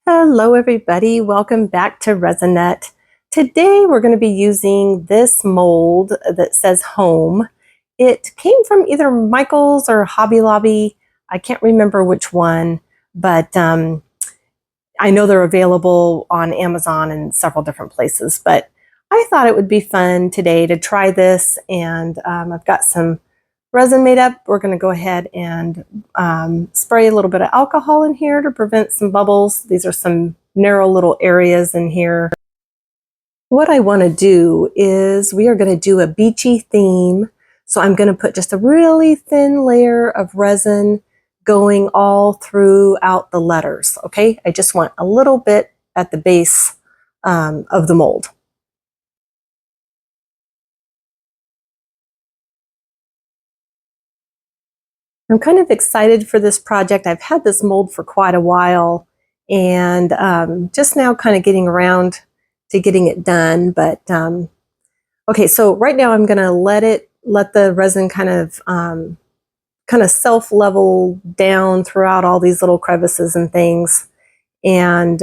Hello everybody, welcome back to Resinette. Today we're going to be using this mold that says home. It came from either Michael's or Hobby Lobby. I can't remember which one, but I know they're available on Amazon and several different places. But I thought it would be fun today to try this, and I've got some resin made up. We're going to go ahead and spray a little bit of alcohol in here to prevent some bubbles. These are some narrow little areas in here. What I want to do is we are going to do a beachy theme. So I'm going to put just a really thin layer of resin going all throughout the letters. Okay, I just want a little bit at the base of the mold. I'm kind of excited for this project. I've had this mold for quite a while, and just now kind of getting around to getting it done. But okay, so right now I'm going to let the resin kind of self-level down throughout all these little crevices and things, and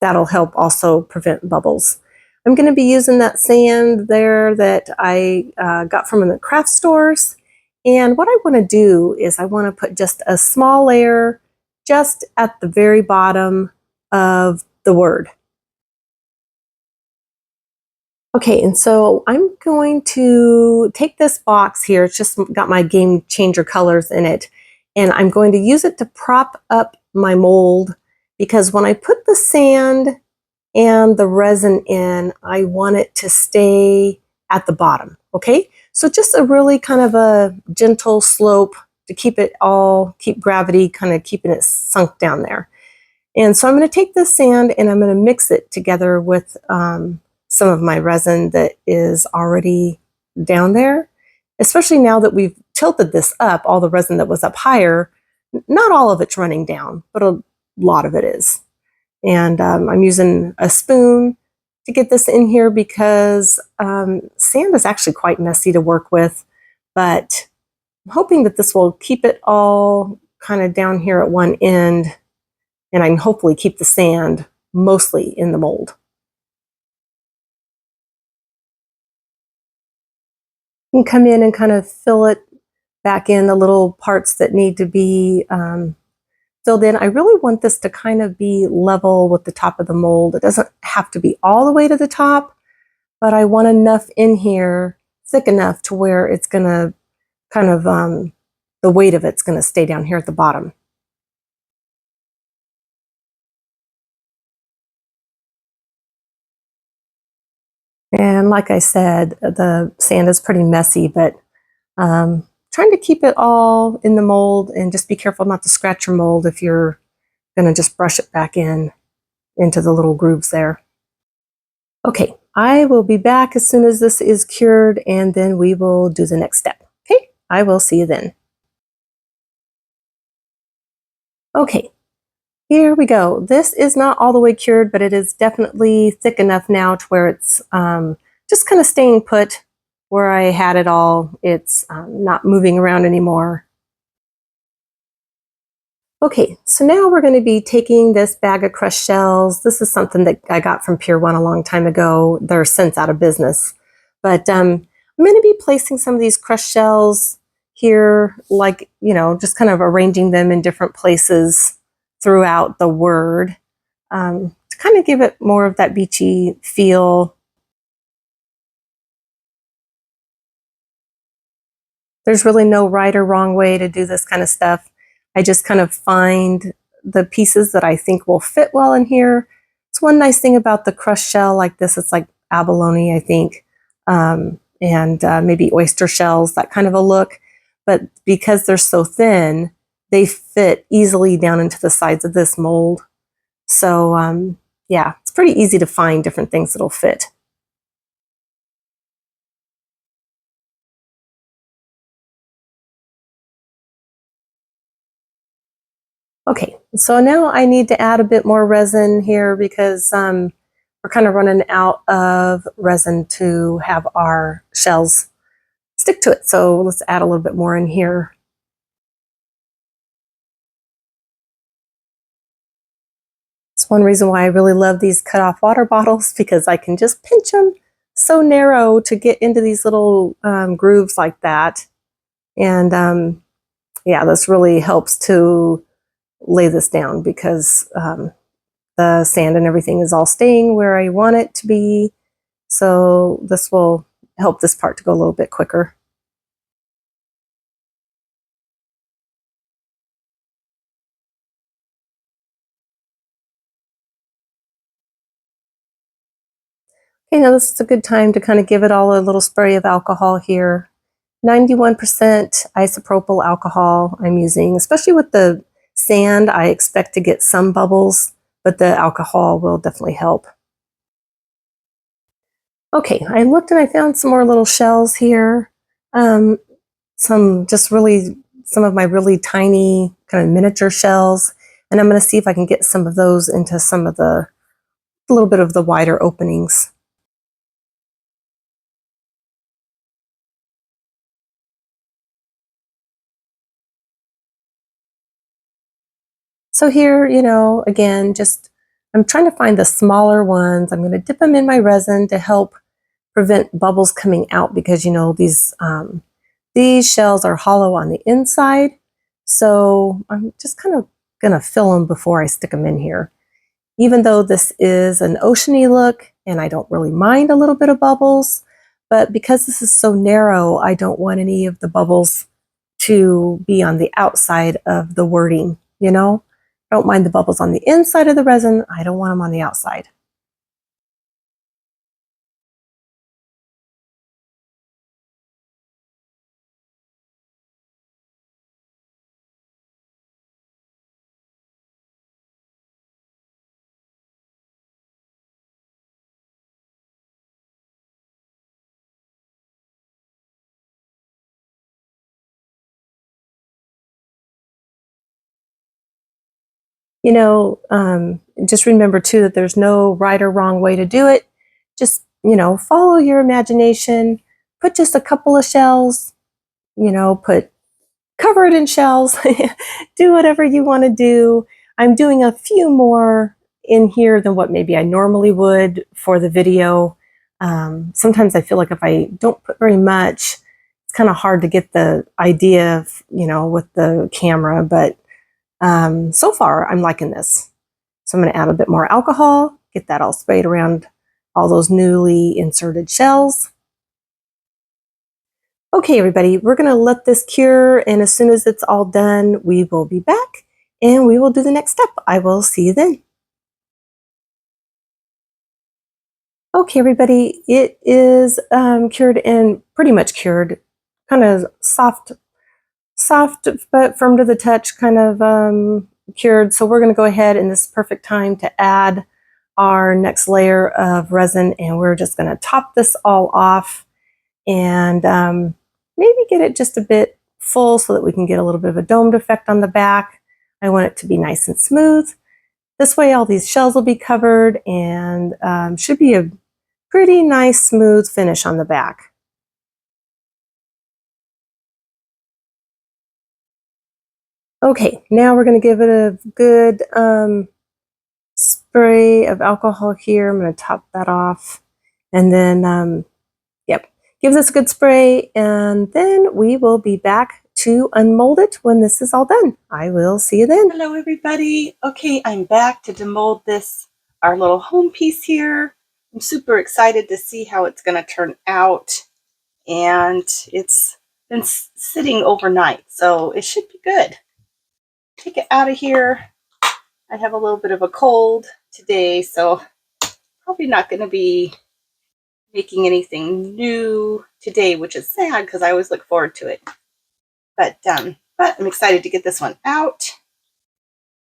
that'll help also prevent bubbles. I'm going to be using that sand there that I got from the craft stores. And what I want to do is I want to put just a small layer just at the very bottom of the word. Okay, and so I'm going to take this box here. It's just got my game changer colors in it. And I'm going to use it to prop up my mold, because when I put the sand and the resin in, I want it to stay at the bottom, okay? So just a really kind of a gentle slope to keep gravity kind of keeping it sunk down there. And so I'm going to take this sand and I'm going to mix it together with some of my resin that is already down there. Especially now that we've tilted this up, all the resin that was up higher, not all of it's running down, but a lot of it is. And I'm using a spoon to get this in here because sand is actually quite messy to work with, but I'm hoping that this will keep it all kind of down here at one end, and I can hopefully keep the sand mostly in the mold. You can come in and kind of fill it back in, the little parts that need to be filled in. I really want this to kind of be level with the top of the mold. It doesn't have to be all the way to the top, but I want enough in here, thick enough to where it's going to kind of, the weight of it's going to stay down here at the bottom. And like I said, the sand is pretty messy, but trying to keep it all in the mold, and just be careful not to scratch your mold if you're going to just brush it back into the little grooves there. Okay, I will be back as soon as this is cured, and then we will do the next step. Okay, I will see you then. Okay, here we go. This is not all the way cured, but it is definitely thick enough now to where it's just kind of staying put where I had it all. It's not moving around anymore. Okay, so now we're going to be taking this bag of crushed shells. This is something that I got from Pier 1 a long time ago. They're since out of business. But I'm going to be placing some of these crushed shells here, like, just kind of arranging them in different places throughout the word to kind of give it more of that beachy feel. There's really no right or wrong way to do this kind of stuff. I just kind of find the pieces that I think will fit well in here. It's one nice thing about the crushed shell like this. It's like abalone, I think, and maybe oyster shells, that kind of a look. But because they're so thin, they fit easily down into the sides of this mold. So yeah, it's pretty easy to find different things that'll fit. Okay, so now I need to add a bit more resin here because we're kind of running out of resin to have our shells stick to it. So let's add a little bit more in here. one reason why I really love these cut off water bottles, because I can just pinch them so narrow to get into these little grooves like that. And yeah, this really helps to lay this down, because the sand and everything is all staying where I want it to be. So this will help this part to go a little bit quicker. Okay, now this is a good time to kind of give it all a little spray of alcohol here. 91% isopropyl alcohol I'm using, especially with the sand. I expect to get some bubbles, but the alcohol will definitely help. Okay, I looked and I found some more little shells here. Some of my really tiny kind of miniature shells. And I'm going to see if I can get some of those into some of a little bit of the wider openings. So here, again, I'm trying to find the smaller ones. I'm going to dip them in my resin to help prevent bubbles coming out, because, these shells are hollow on the inside. So I'm just kind of going to fill them before I stick them in here. Even though this is an oceany look and I don't really mind a little bit of bubbles, but because this is so narrow, I don't want any of the bubbles to be on the outside of the wording, I don't mind the bubbles on the inside of the resin. I don't want them on the outside. You know, just remember too that there's no right or wrong way to do it. Just, follow your imagination. Put just a couple of shells, cover it in shells. Do whatever you want to do. I'm doing a few more in here than what maybe I normally would for the video. Sometimes I feel like if I don't put very much, it's kind of hard to get the idea of, with the camera, but so far, I'm liking this. So I'm going to add a bit more alcohol, get that all sprayed around all those newly inserted shells. Okay, everybody, we're going to let this cure, and as soon as it's all done, we will be back and we will do the next step. I will see you then. Okay, everybody, it is cured and pretty much cured. Kind of soft but firm to the touch, kind of cured. So we're going to go ahead, and this is perfect time to add our next layer of resin, and we're just going to top this all off and maybe get it just a bit full so that we can get a little bit of a domed effect on the back. I want it to be nice and smooth. This way all these shells will be covered, and should be a pretty nice smooth finish on the back. Okay, now we're going to give it a good spray of alcohol here. I'm going to top that off, and then yep, give this a good spray, and then we will be back to unmold it when this is all done. I will see you then. Hello, everybody. Okay, I'm back to demold this, our little home piece here. I'm super excited to see how it's going to turn out, and it's been sitting overnight, so it should be good. Take it out of here. I have a little bit of a cold today, so probably not going to be making anything new today, which is sad because I always look forward to it. But I'm excited to get this one out.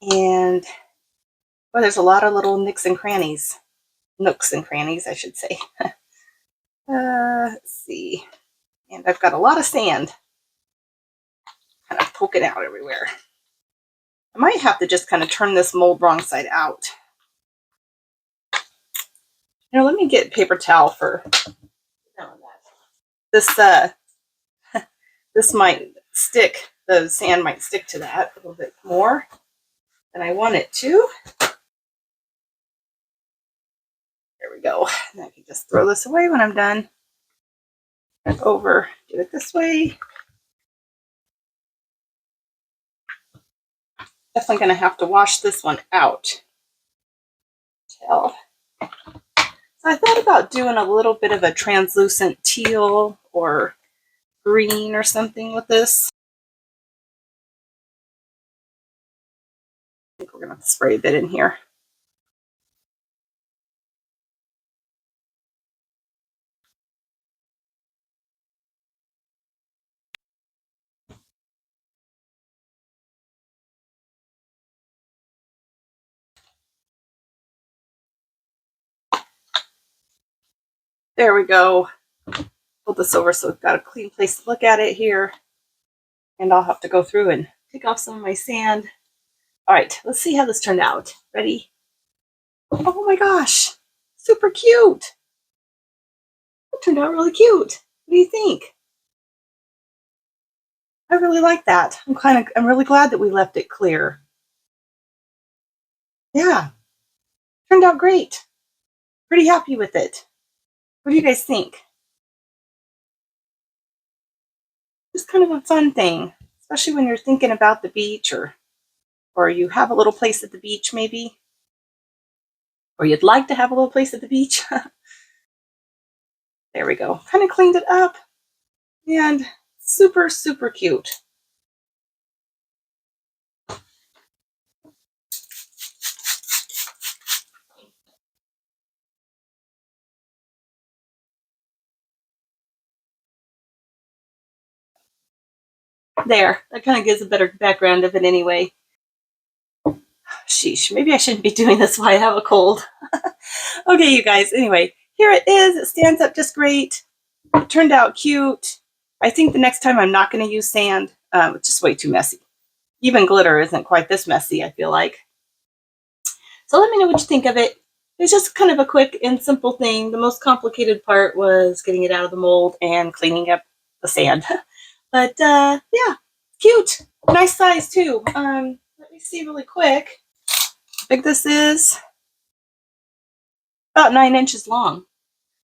And well, there's a lot of little nooks and crannies, I should say. Let's see. And I've got a lot of sand kind of poking out everywhere. I might have to just kind of turn this mold wrong side out. Let me get paper towel for this. This might stick. The sand might stick to that a little bit more than I want it to. go. And I can just throw this away when I'm done. And over, do it this way. Definitely going to have to wash this one out. So I thought about doing a little bit of a translucent teal or green or something with this. I think we're going to spray a bit in here. There we go. Pull this over so we've got a clean place to look at it here. And I'll have to go through and take off some of my sand. All right, let's see how this turned out. Ready? Oh my gosh, super cute. It turned out really cute. What do you think? I really like that. I'm really glad that we left it clear. Yeah, turned out great. Pretty happy with it. What do you guys think? Just kind of a fun thing, especially when you're thinking about the beach or you have a little place at the beach maybe, or you'd like to have a little place at the beach. There we go. Kind of cleaned it up and super, super cute. There, that kind of gives a better background of it anyway. Sheesh, maybe I shouldn't be doing this while I have a cold. Okay, you guys, anyway, here it is. It stands up just great. It turned out cute. I think the next time I'm not going to use sand. It's just way too messy. Even glitter isn't quite this messy, I feel like. So let me know what you think of it. It's just kind of a quick and simple thing. The most complicated part was getting it out of the mold and cleaning up the sand. But yeah, cute. Nice size too. Let me see really quick how big this is. About 9 inches long.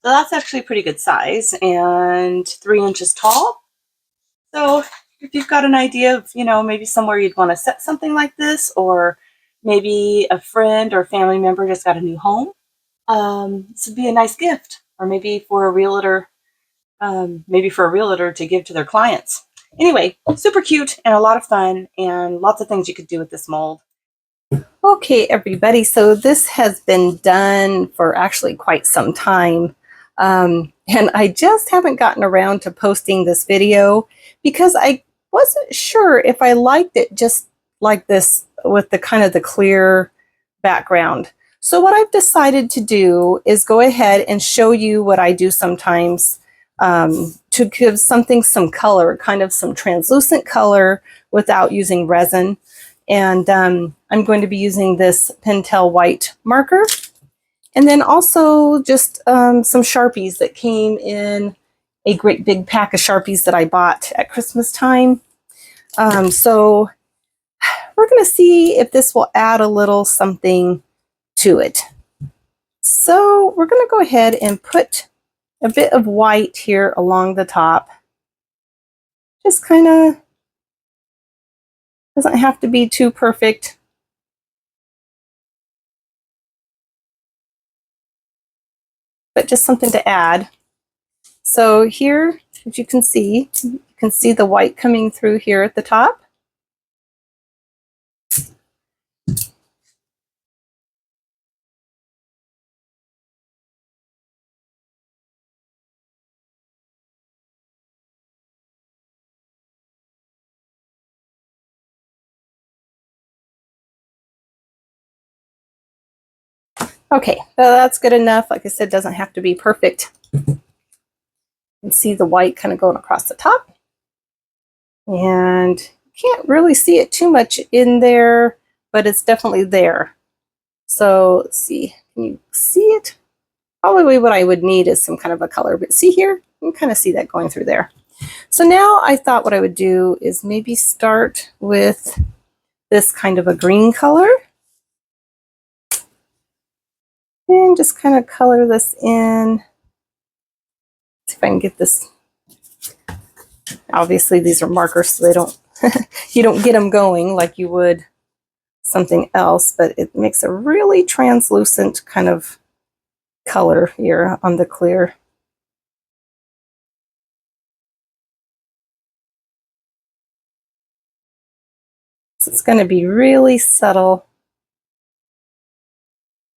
So that's actually a pretty good size, and 3 inches tall. So if you've got an idea of, maybe somewhere you'd want to set something like this, or maybe a friend or family member just got a new home, this would be a nice gift. Or maybe for a realtor, to give to their clients. Anyway, super cute and a lot of fun, and lots of things you could do with this mold. Okay, everybody, so this has been done for actually quite some time. And I just haven't gotten around to posting this video because I wasn't sure if I liked it just like this with the kind of the clear background. So what I've decided to do is go ahead and show you what I do sometimes to give something some color, kind of some translucent color without using resin. And I'm going to be using this Pentel white marker. And then also just some Sharpies that came in a great big pack of Sharpies that I bought at Christmas time. So we're going to see if this will add a little something to it. So we're going to go ahead and put a bit of white here along the top. Just kind of, doesn't have to be too perfect. But just something to add. So here, as you can see the white coming through here at the top. Okay, so that's good enough. Like I said, doesn't have to be perfect. You can see the white kind of going across the top. And can't really see it too much in there, but it's definitely there. So let's see, can you see it? Probably what I would need is some kind of a color, but see here, you can kind of see that going through there. So now I thought what I would do is maybe start with this kind of a green color. And just kind of color this in. See if I can get this. Obviously these are markers, so they don't, you don't get them going like you would something else, but it makes a really translucent kind of color here on the clear. So it's going to be really subtle,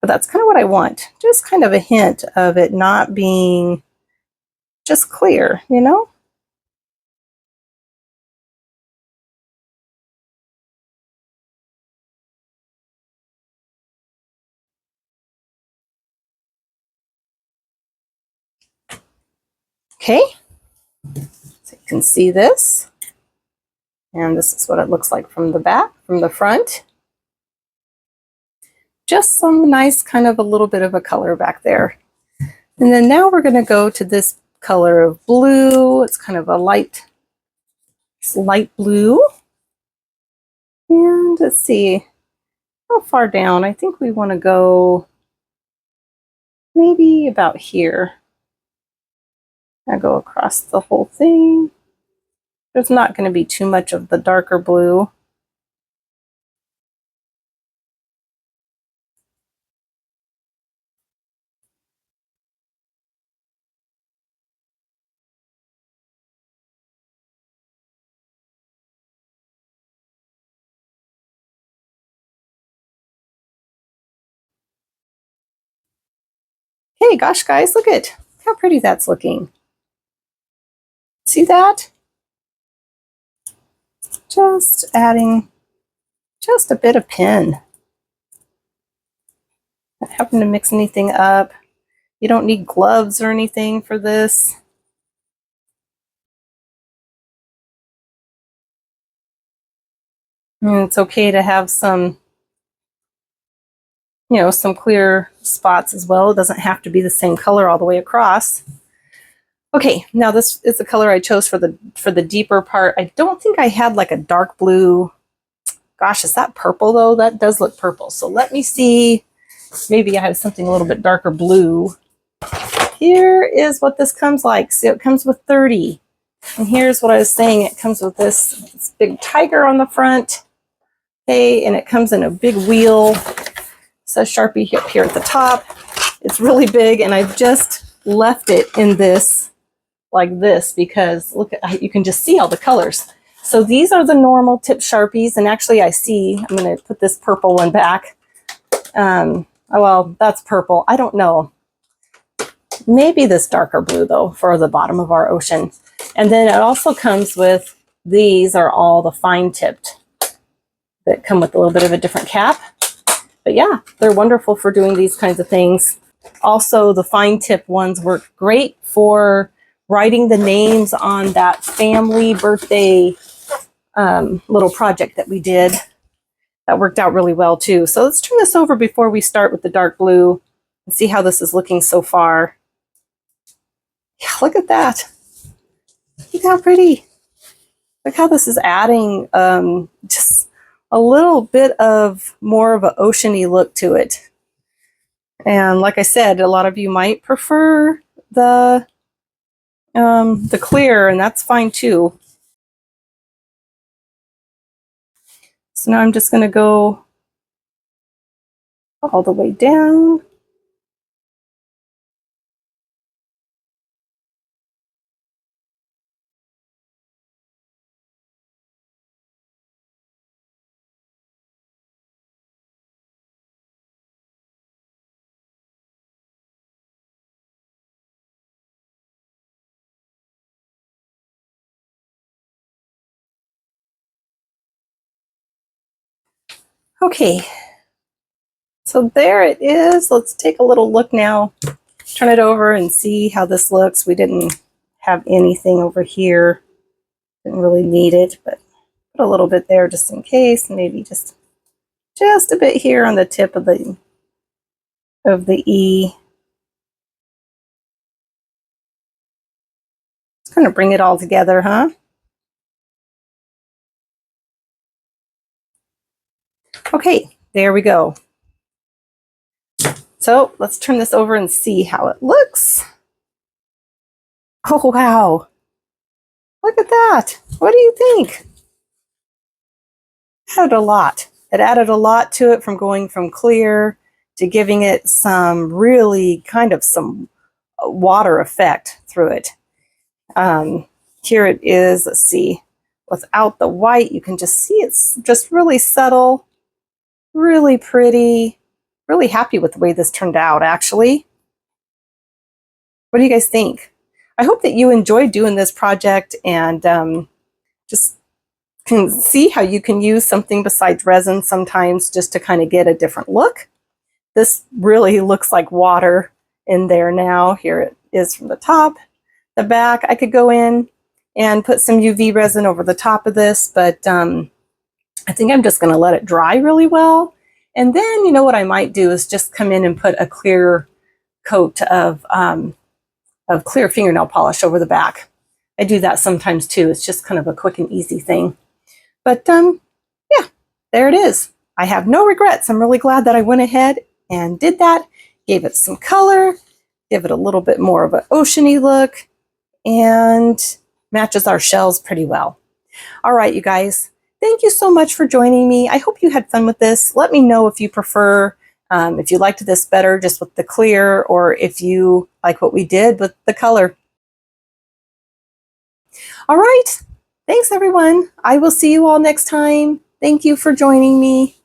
but that's kind of what I want. Just kind of a hint of it not being just clear, you know? Okay, so you can see this. And this is what it looks like from the back, from the front. Just some nice kind of a little bit of a color back there. And then now we're going to go to this color of blue. It's kind of a light blue. And let's see how far down. I think we want to go maybe about here. I go across the whole thing. There's not going to be too much of the darker blue. Hey, gosh, guys, look at how pretty that's looking. See that? Just adding just a bit of pen. Not having to mix anything up. You don't need gloves or anything for this. And it's okay to have some, you know, some clear spots as well. It doesn't have to be the same color all the way across. Okay, now this is the color I chose for the deeper part. I don't think I had like a dark blue. Gosh, is that purple though? That does look purple. So let me see. Maybe I have something a little bit darker blue. Here is what this comes like. So it comes with 30. And here's what I was saying. It comes with this big tiger on the front. Okay, and it comes in a big wheel. It says Sharpie up here at the top. It's really big, and I've just left it in this like this because look at, you can just see all the colors. So these are the normal tip Sharpies, and actually I see, I'm going to put this purple one back. Oh, well, that's purple. I don't know. Maybe this darker blue though for the bottom of our ocean. And then it also comes with, these are all the fine tipped that come with a little bit of a different cap. But yeah, they're wonderful for doing these kinds of things. Also, the fine tip ones work great for writing the names on that family birthday little project that we did. That worked out really well too. So let's turn this over before we start with the dark blue and see how this is looking so far. Yeah, look at that. Look how pretty. Look how this is adding just a little bit of more of an oceany look to it. And like I said, a lot of you might prefer the clear, and that's fine too. So now I'm just going to go all the way down. Okay, so there it is. Let's take a little look now. Turn it over and see how this looks. We didn't have anything over here. Didn't really need it, but put a little bit there just in case. Maybe just a bit here on the tip of the E. Just kind of bring it all together, huh? Okay, there we go. So let's turn this over and see how it looks. Oh, wow. Look at that. What do you think? It added a lot. It added a lot to it, from going from clear to giving it some really kind of some water effect through it. Here it is, let's see, without the white, you can just see it's just really subtle, really pretty. Really happy with the way this turned out, actually. What do you guys think? I hope that you enjoyed doing this project and just can see how you can use something besides resin sometimes just to kind of get a different look. This really looks like water in there now. Here it is from the top, the back. I could go in and put some UV resin over the top of this, but I think I'm just going to let it dry really well. And then, you know, what I might do is just come in and put a clear coat of clear fingernail polish over the back. I do that sometimes too. It's just kind of a quick and easy thing. But yeah, there it is. I have no regrets. I'm really glad that I went ahead and did that, gave it some color, give it a little bit more of an oceany look, and matches our shells pretty well. All right, you guys, thank you so much for joining me. I hope you had fun with this. Let me know if you prefer, if you liked this better just with the clear, or if you like what we did with the color. All right, thanks everyone. I will see you all next time. Thank you for joining me.